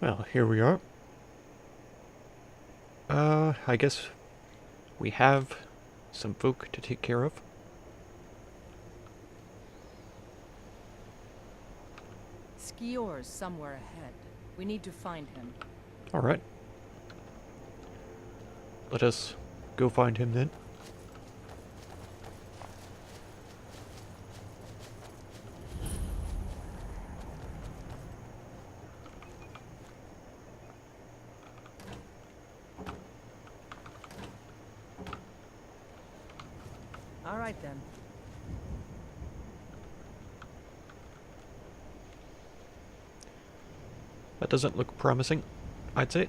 Well, here we are. I guess we have some folk to take care of. Skjol's somewhere ahead. We need to find him. Alright. Let us go find him then. All right then. That doesn't look promising, I'd say.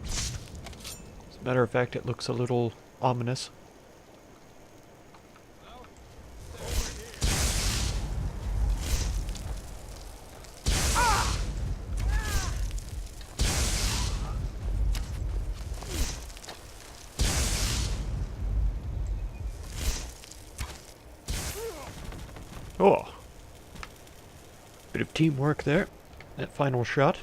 As a matter of fact, it looks a little ominous. Oh! Bit of teamwork there. That final shot.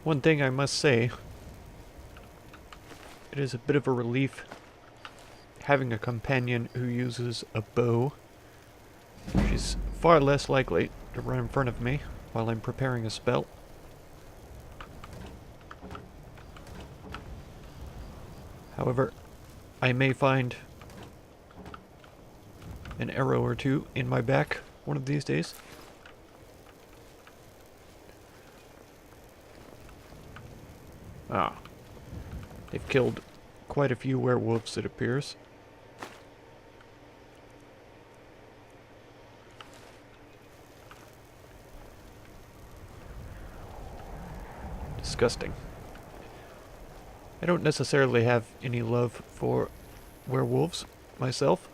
One thing I must say, it is a bit of a relief having a companion who uses a bow. She's far less likely to run in front of me while I'm preparing a spell. However, I may find an arrow or two in my back one of these days. Ah. They've killed quite a few werewolves, it appears. Disgusting. I don't necessarily have any love for werewolves myself.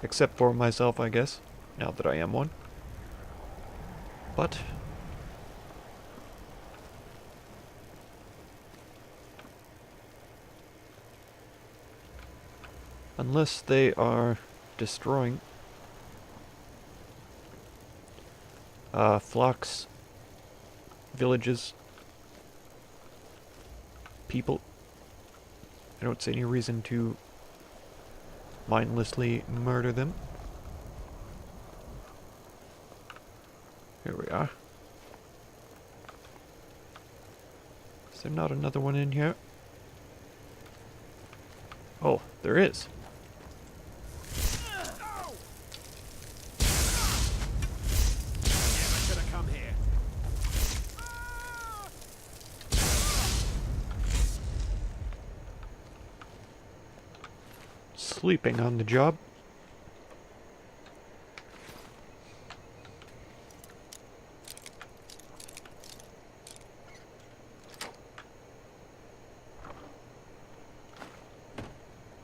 Except for myself, I guess, now that I am one. But unless they are destroying flocks, villages, people, I don't see any reason to mindlessly murder them. Here we are. Is there not another one in here? Oh, there is. Never should have come here. Sleeping on the job.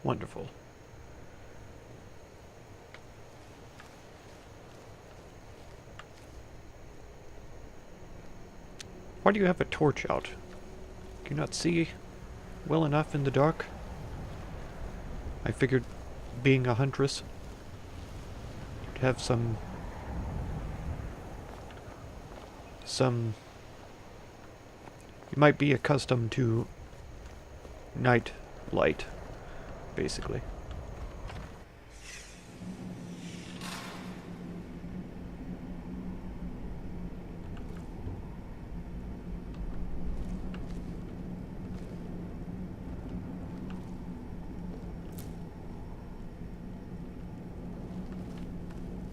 Wonderful. Why do you have a torch out? Can you not see well enough in the dark? I figured being a huntress, you'd have some you might be accustomed to night light, basically.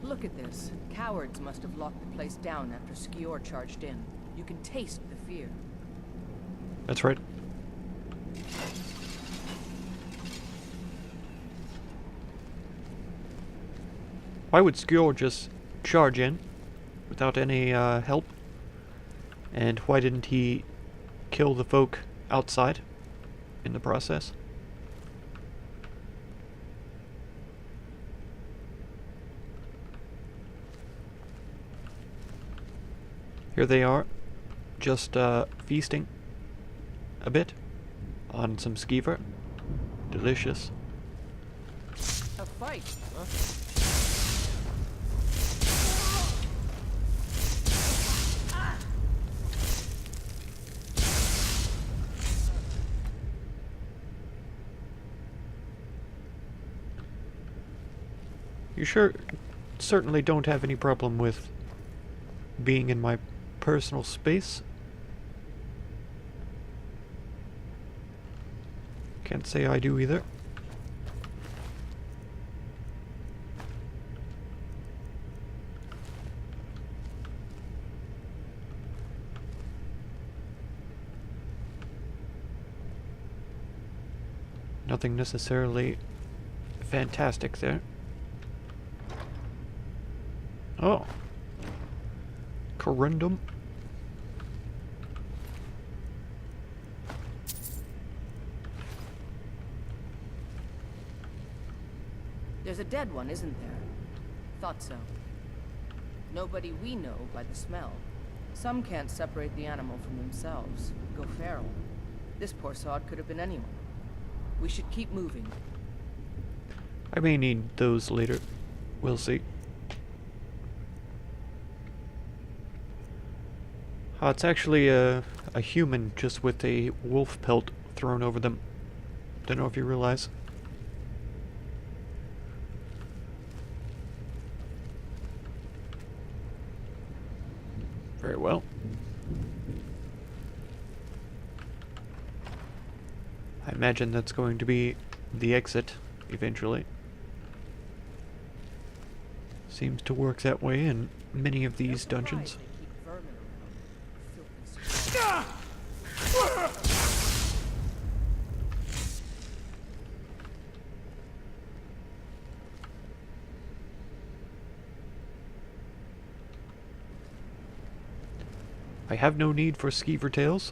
Look at this. Cowards must have locked the place down after Skjol charged in. You can taste the fear. That's right. Why would Skjol just charge in without any help? And why didn't he kill the folk outside in the process? Here they are, just feasting a bit on some skeever. Delicious. A fight, huh? You certainly don't have any problem with being in my personal space? Can't say I do either. Nothing necessarily fantastic there. Oh. Corundum. There's a dead one, isn't there? Thought so. Nobody we know by the smell. Some can't separate the animal from themselves. Go feral. This poor sod could have been anyone. We should keep moving. I may need those later. We'll see. It's actually a human just with a wolf pelt thrown over them. Don't know if you realize. Very well. I imagine that's going to be the exit eventually. Seems to work that way in many of these dungeons. I have no need for skeever tails.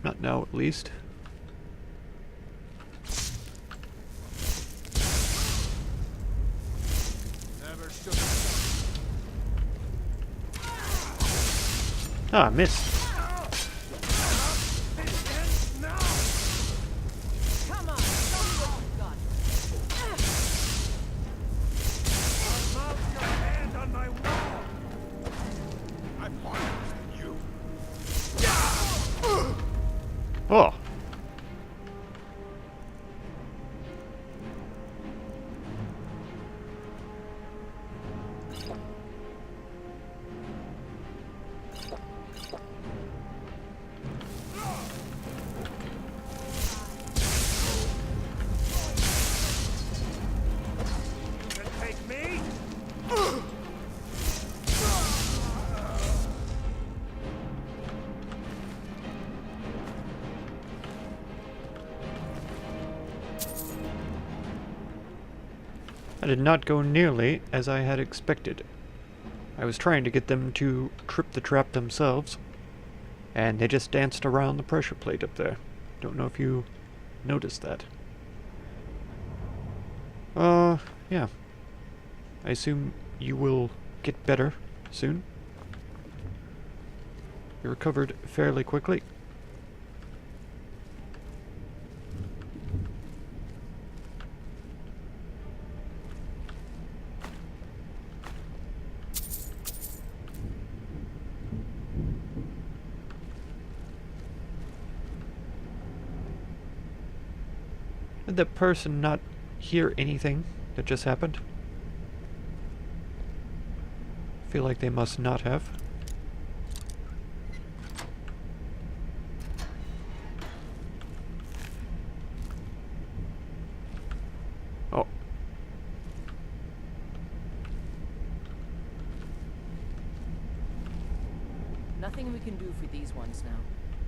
Not now, at least. Ah, missed. Come on, show me what you've got. Mount your hand on my wall. I'm harder than you. Oh. Take me? That did not go nearly as I had expected. I was trying to get them to trip the trap themselves, and they just danced around the pressure plate up there. Don't know if you noticed that. Yeah. I assume you will get better soon. You recovered fairly quickly. Did that person not hear anything that just happened? I feel like they must not have. Oh. Nothing we can do for these ones now.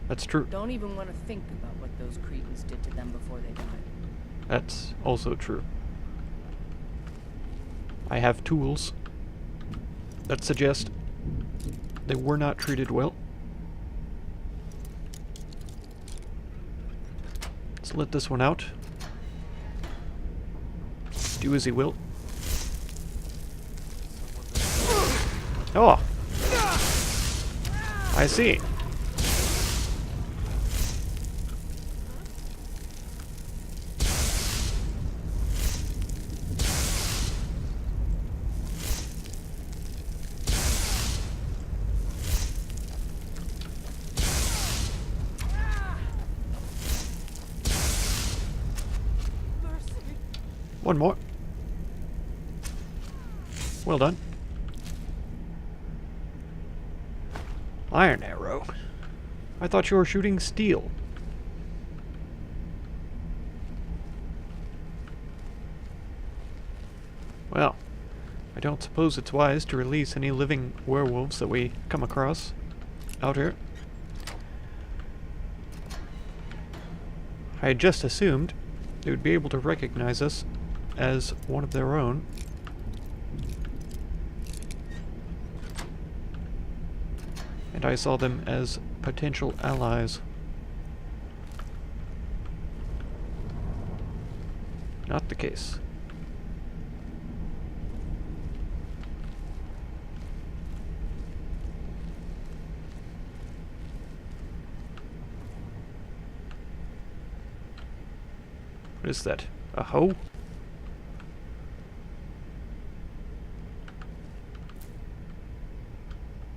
That's true. Don't even want to think about what those cretins did to them before they died. That's also true. I have tools that suggest they were not treated well. Let's let this one out. Do as he will. Oh! I see. One more. Well done. Iron arrow. I thought you were shooting steel. Well, I don't suppose it's wise to release any living werewolves that we come across out here. I had just assumed they would be able to recognize us as one of their own. And I saw them as potential allies. Not the case. What is that? A hoe?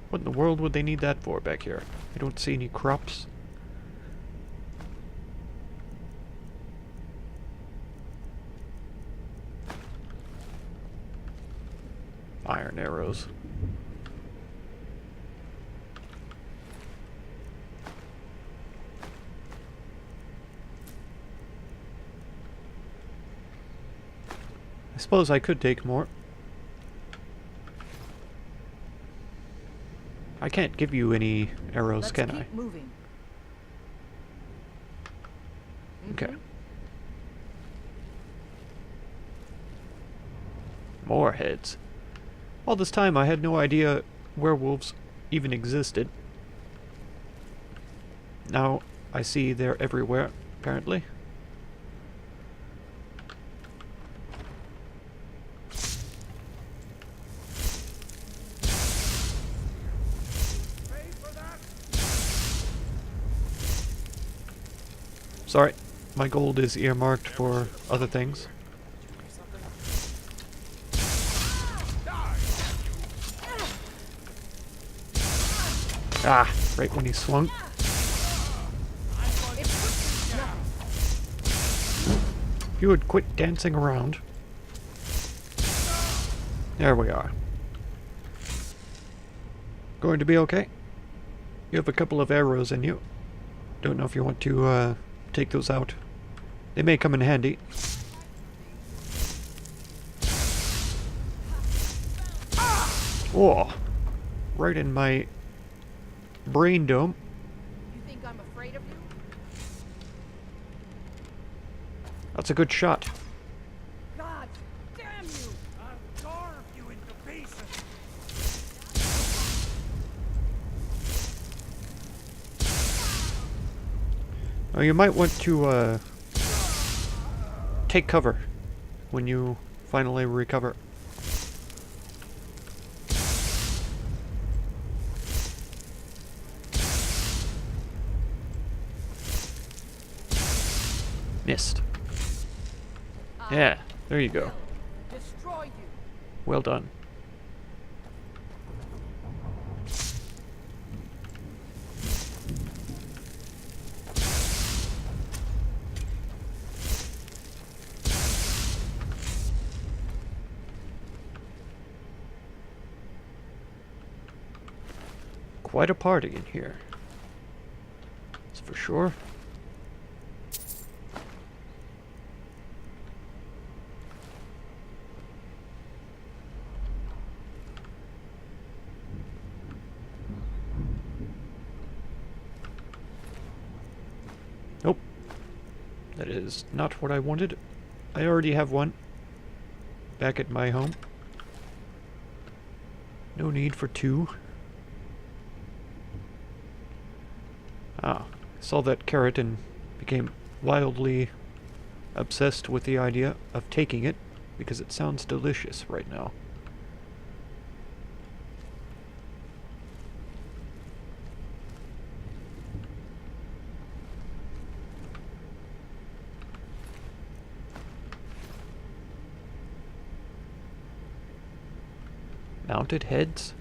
What in the world would they need that for back here? I don't see any crops. Iron arrows. I suppose I could take more. I can't give you any arrows, Let's can keep I? moving. Okay. More heads. All this time I had no idea werewolves even existed. Now I see they're everywhere, apparently. Sorry, my gold is earmarked for other things. Ah, right when he swung. If you would quit dancing around. There we are. Going to be okay? You have a couple of arrows in you. Don't know if you want to take those out. They may come in handy. Oh, right in my brain dome. You think I'm afraid of you? That's a good shot. God damn you! I'll carve you into pieces. Oh, you might want to take cover when you finally recover. Missed. Yeah, there you go. Destroy you. Well done. Quite a party in here. That's for sure. Nope. That is not what I wanted. I already have one. Back at my home. No need for two. Ah, saw that carrot and became wildly obsessed with the idea of taking it because it sounds delicious right now. Mounted heads?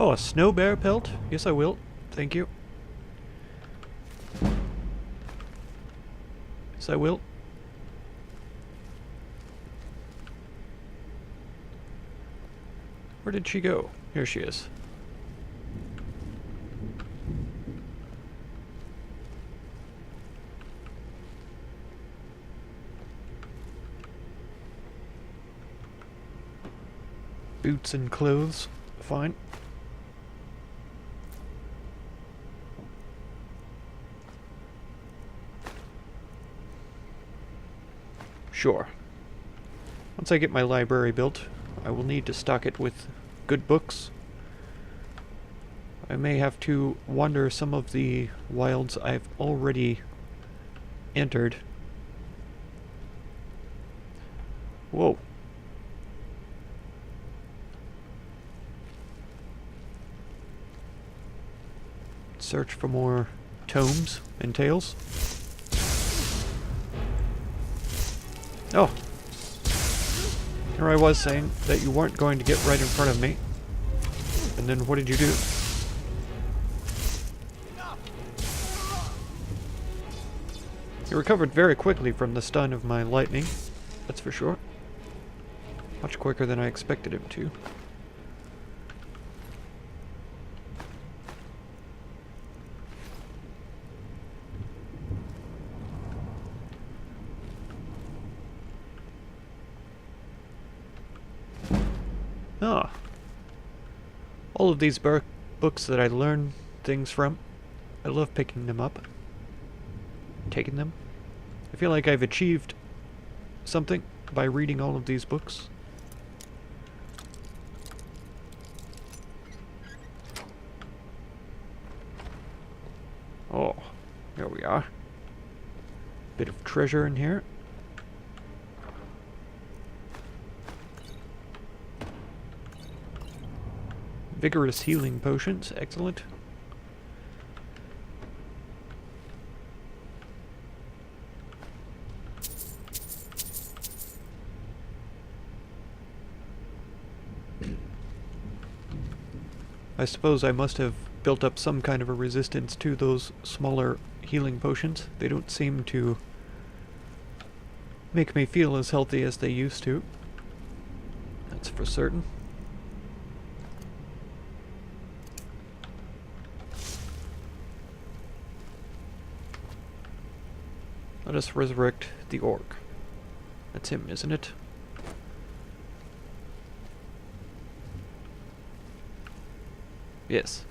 Oh, a snow bear pelt? Yes, I will. Thank you. Yes, I will. Where did she go? Here she is. Boots and clothes. Fine. Sure. Once I get my library built, I will need to stock it with good books. I may have to wander some of the wilds I've already entered. Whoa. Search for more tomes and tales. Oh. Here I was saying that you weren't going to get right in front of me. And then what did you do? You recovered very quickly from the stun of my lightning, that's for sure. Much quicker than I expected him to. Ah. All of these books that I learn things from, I love picking them up. Taking them. I feel like I've achieved something by reading all of these books. Oh, here we are. Bit of treasure in here. Vigorous healing potions, excellent. I suppose I must have built up some kind of a resistance to those smaller healing potions. They don't seem to make me feel as healthy as they used to. That's for certain. Let us resurrect the orc. That's him, isn't it? Yes.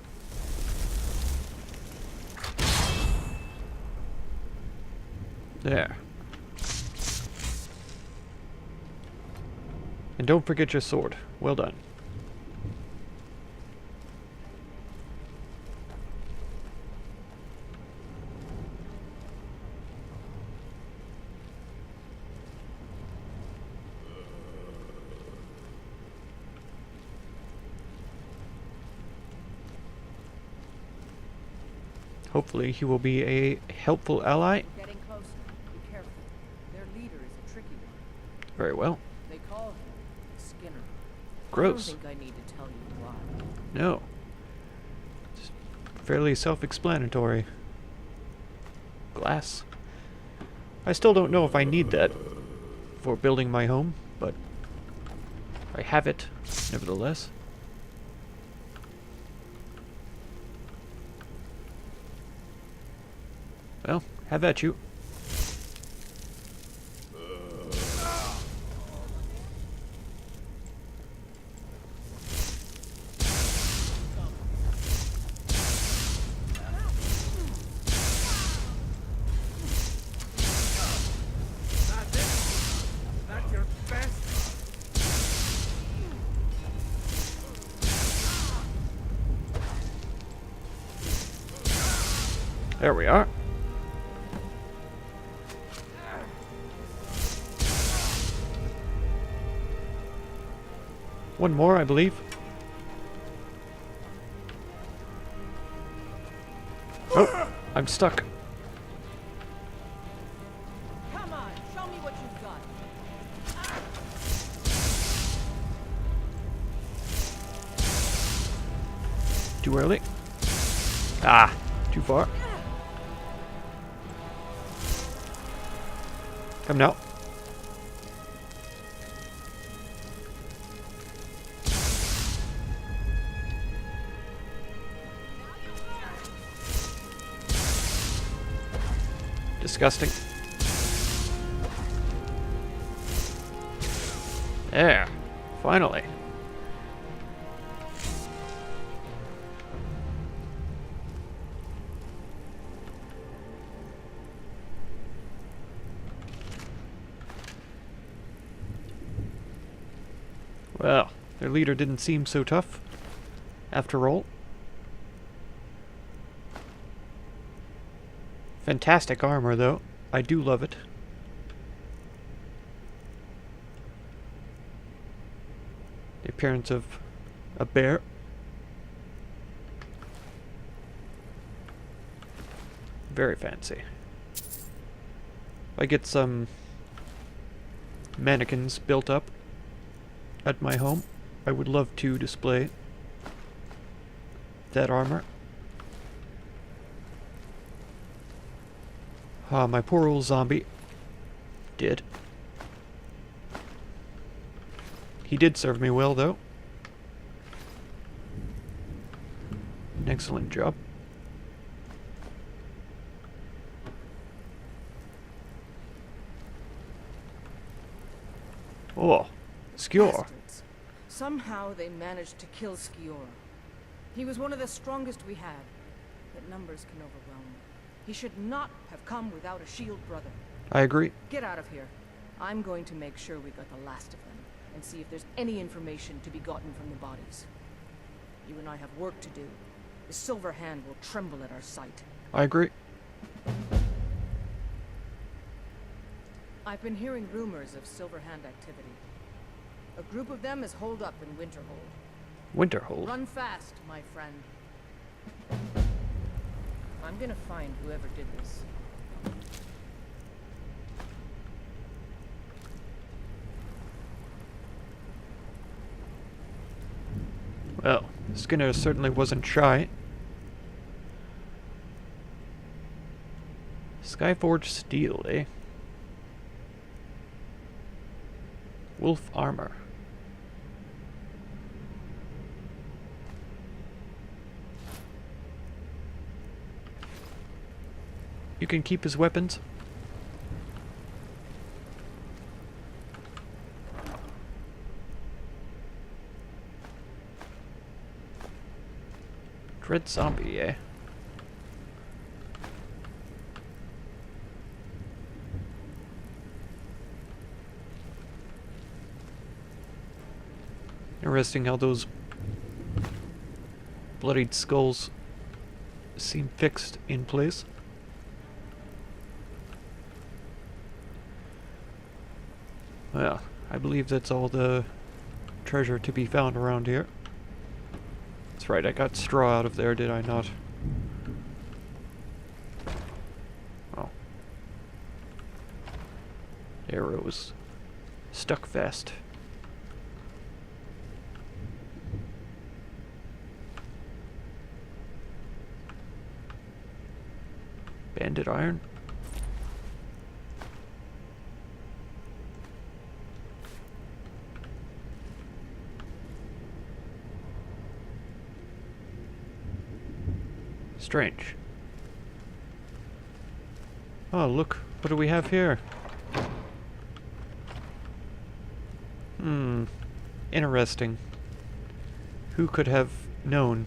There. And don't forget your sword. Well done. Hopefully he will be a helpful ally. We're getting closer. Be careful. Their leader is a tricky one. Very well. They call him Skinner. Gross. I don't think I need to tell you why. No. It's fairly self-explanatory. Glass. I still don't know if I need that for building my home, but I have it, nevertheless. Well, have at you. That's your best. There we are. One more, I believe. Oh, I'm stuck. Come on, show me what you've got. Too early. Ah, too far. Come now. Disgusting. There. Finally. Well, their leader didn't seem so tough, after all. Fantastic armor, though. I do love it. The appearance of a bear. Very fancy. If I get some mannequins built up at my home, I would love to display that armor. Ah, my poor old zombie. Did. He did serve me well, though. An excellent job. Oh, Skjol. Bastards. Somehow they managed to kill Skjol. He was one of the strongest we had, but numbers can overwhelm. He should not have come without a shield brother. I agree. Get out of here. I'm going to make sure we got the last of them, and see if there's any information to be gotten from the bodies. You and I have work to do. The Silver Hand will tremble at our sight. I agree. I've been hearing rumors of Silver Hand activity. A group of them is holed up in Winterhold. Winterhold. Run fast, my friend. I'm gonna find whoever did this. Well, Skinner certainly wasn't shy. Skyforged steel, eh? Wolf armor. You can keep his weapons. Dread zombie, eh? Interesting how those bloodied skulls seem fixed in place. Well, I believe that's all the treasure to be found around here. That's right, I got straw out of there, did I not? Oh. Arrows. Stuck fast. Banded iron. Strange. Oh, look. What do we have here? Interesting. Who could have known?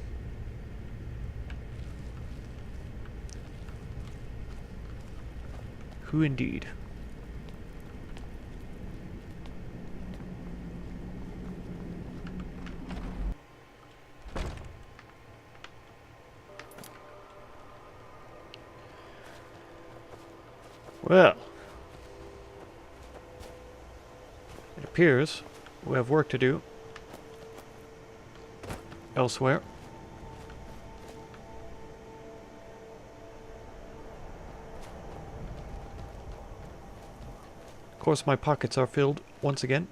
Who indeed? Well, it appears we have work to do elsewhere. Of course, my pockets are filled once again.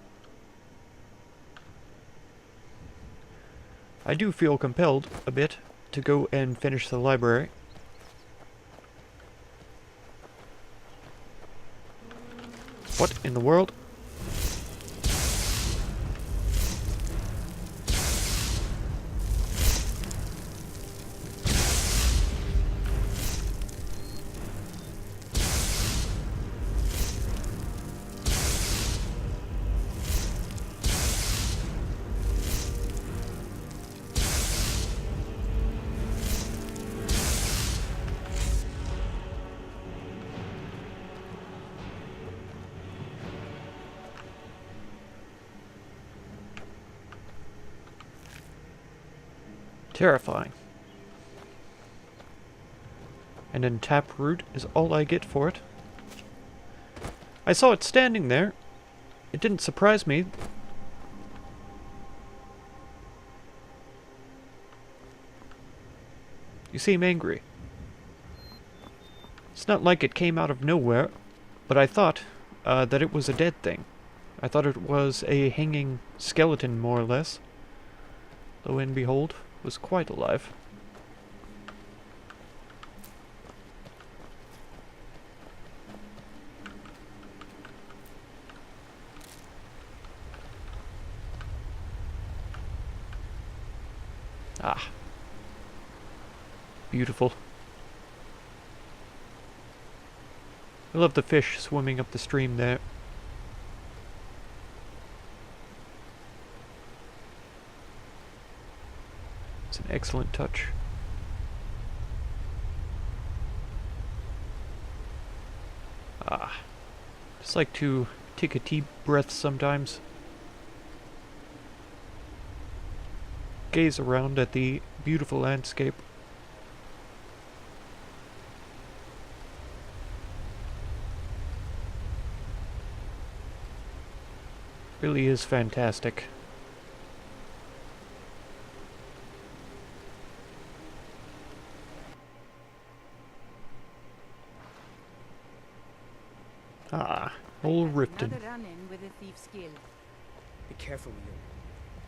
I do feel compelled a bit to go and finish the library. What in the world? Terrifying. And then taproot is all I get for it. I saw it standing there. It didn't surprise me. You seem angry. It's not like it came out of nowhere, but I thought that it was a dead thing. I thought it was a hanging skeleton, more or less. Lo and behold, was quite alive. Ah. Beautiful. I love the fish swimming up the stream there. It's an excellent touch. Ah. Just like to take a deep breath sometimes. Gaze around at the beautiful landscape. Really is fantastic. Ah, old Riften. Another run-in with a thief's guild. Be careful, Leo.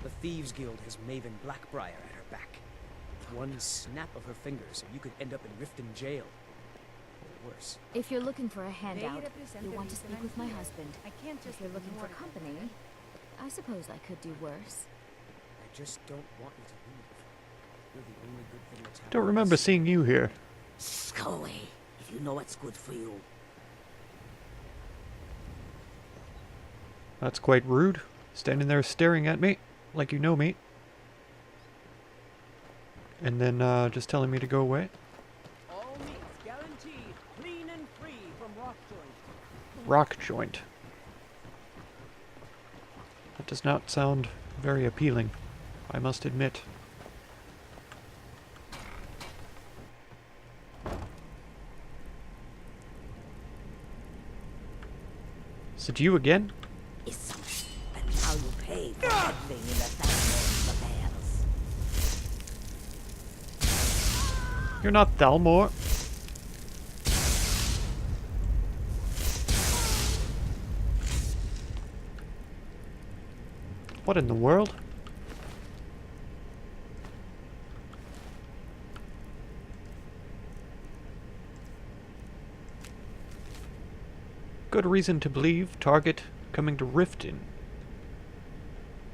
The Thieves Guild has Maven Blackbriar at her back. With one snap of her fingers, and you could end up in Riften jail. Or worse. If you're looking for a handout, represent you'll the want to reason speak I'm with my here. husband. I can't just If you're looking for ignore it. company, I suppose I could do worse. I just don't want you to leave. You're the only good thing that's happened. Don't remember seeing you here. Go away, if you know what's good for you. That's quite rude. Standing there staring at me, like you know me. And then just telling me to go away. All meats guaranteed, clean and free from rock joint. Rock joint. That does not sound very appealing, I must admit. Is it you again? It's and now you pay for meddling in the Thalmor's affairs. You're not Thalmor. What in the world? Good reason to believe target coming to Riften.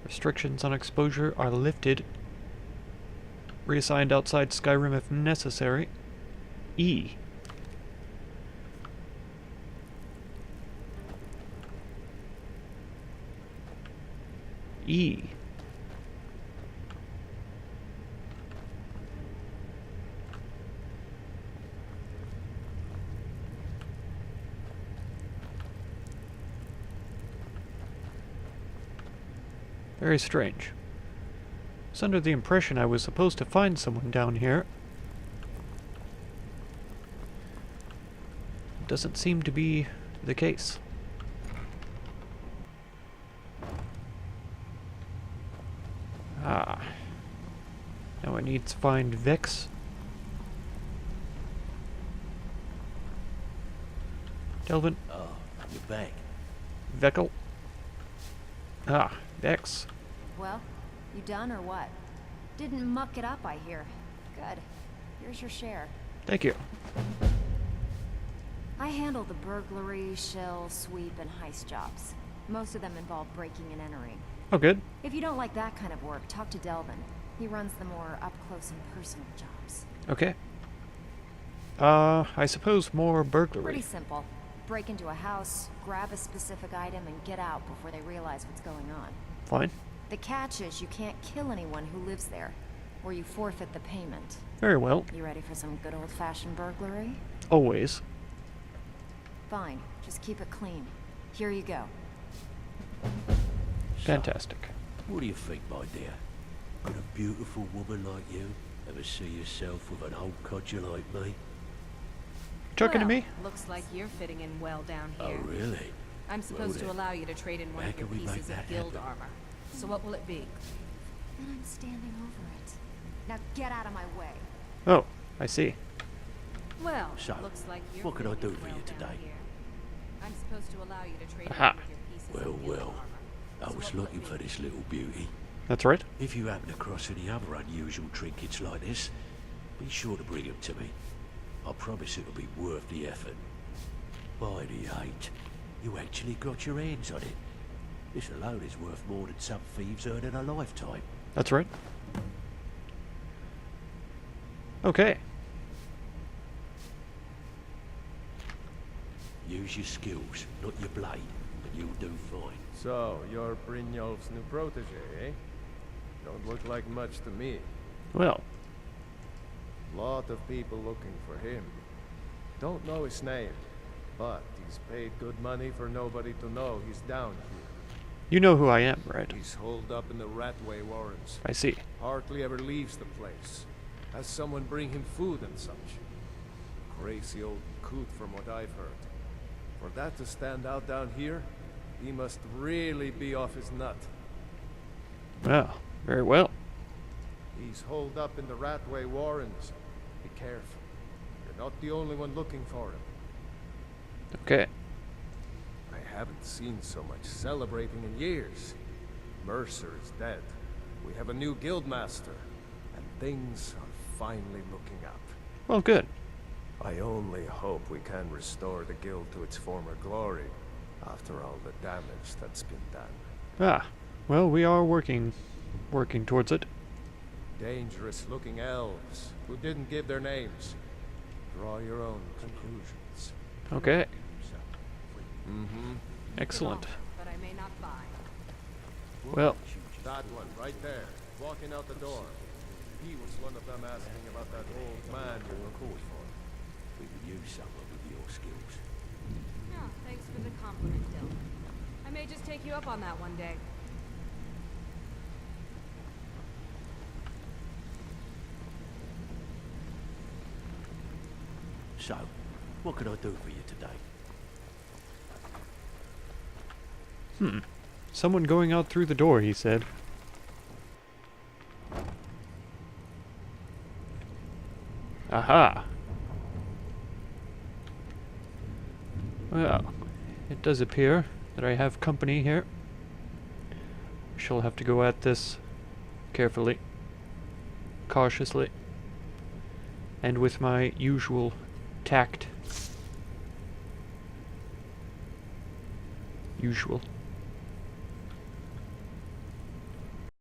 Restrictions on exposure are lifted. Reassigned outside Skyrim if necessary. E. E. Very strange. I was under the impression I was supposed to find someone down here. Doesn't seem to be the case. Ah. Now I need to find Vex. Delvin. Oh, you're back. Vekel. Ah, Vex. Well, you done or what? Didn't muck it up, I hear. Good. Here's your share. Thank you. I handle the burglary, shell, sweep, and heist jobs. Most of them involve breaking and entering. Oh, good. If you don't like that kind of work, talk to Delvin. He runs the more up-close and personal jobs. Okay. I suppose more burglary. Pretty simple. Break into a house, grab a specific item, and get out before they realize what's going on. Fine. The catch is you can't kill anyone who lives there, or you forfeit the payment. Very well. You ready for some good old-fashioned burglary? Always. Fine. Just keep it clean. Here you go. Fantastic. What do you think, my dear? Could a beautiful woman like you ever see yourself with an old codger like me? Talking to me? Looks like you're fitting in well down Oh, here. really? I'm supposed to then, allow you to trade in one how of your can we make pieces of that guild happen? armor. So what will it be? Then I'm standing over it. Now get out of my way. Oh, I see. Well, So, looks like you're what can I fitting do in for well you down today? here. I'm supposed to allow you to trade Aha. in with your pieces of guild Well, armor. I So was what will it looking be? for this little beauty. That's right. If you happen across any other unusual trinkets like this, be sure to bring them to me. I promise it'll be worth the effort. By the 8, you actually got your hands on it. This alone is worth more than some thieves earn in a lifetime. That's right. Okay. Use your skills, not your blade, and you'll do fine. So, you're Brynjolf's new protege, eh? Don't look like much to me. Well, Lot of people looking for him. Don't know his name, but he's paid good money for nobody to know he's down here. you know who I am, right? He's holed up in the Ratway Warrens. I see. Hardly ever leaves the place. Has someone bring him food and such. Crazy old coot from what I've heard. For that to stand out down here, he must really be off his nut. Well, very well. He's holed up in the Ratway Warrens. Be careful. You're not the only one looking for him. Okay. I haven't seen so much celebrating in years. Mercer is dead. We have a new guildmaster. And things are finally looking up. Well, good. I only hope we can restore the guild to its former glory after all the damage that's been done. Ah, well, we are working towards it. Dangerous looking elves who didn't give their names. Draw your own conclusions. Okay. Mm-hmm. Excellent. But I may not buy. Well, That one, right there, walking out the door. He was one of them asking about that old man you were called for. We could use someone with your skills. Yeah, thanks for the compliment, Dill. I may just take you up on that one day. So, what can I do for you today? someone going out through the door, he said. Aha. Well, it does appear that I have company here. Shall have to go at this carefully, cautiously, and with my usual tact. Usual.